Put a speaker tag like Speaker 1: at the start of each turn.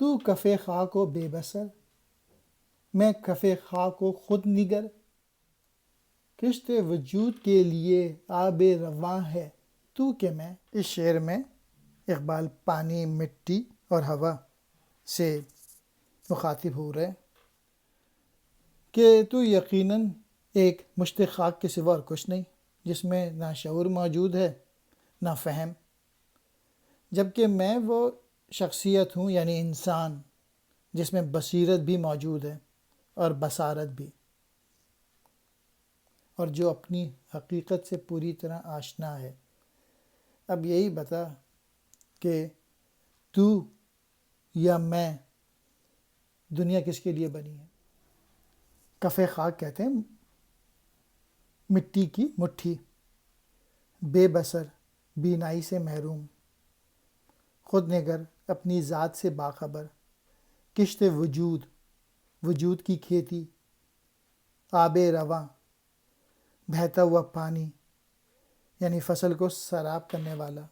Speaker 1: تو کف خاک و بے بسر، میں کف خاک و خود نگر، کشت وجود کے لیے آب رواں ہے تو کہ میں۔ اس شعر میں اقبال پانی، مٹی اور ہوا سے مخاطب ہو رہے کہ تو یقیناً ایک مشت خاک کے سوا اور کچھ نہیں، جس میں نہ شعور موجود ہے نہ فہم، جبکہ میں وہ شخصیت ہوں، یعنی انسان، جس میں بصیرت بھی موجود ہے اور بصارت بھی، اور جو اپنی حقیقت سے پوری طرح آشنا ہے۔ اب یہی بتا کہ تو یا میں، دنیا کس کے لیے بنی ہے؟ کف خاک کہتے ہیں مٹی کی مٹھی، بے بصر بینائی سے محروم، خود نگر اپنی ذات سے باخبر، کشت وجود وجود کی کھیتی، آب رواں بہتا ہوا پانی یعنی فصل کو سیراب کرنے والا،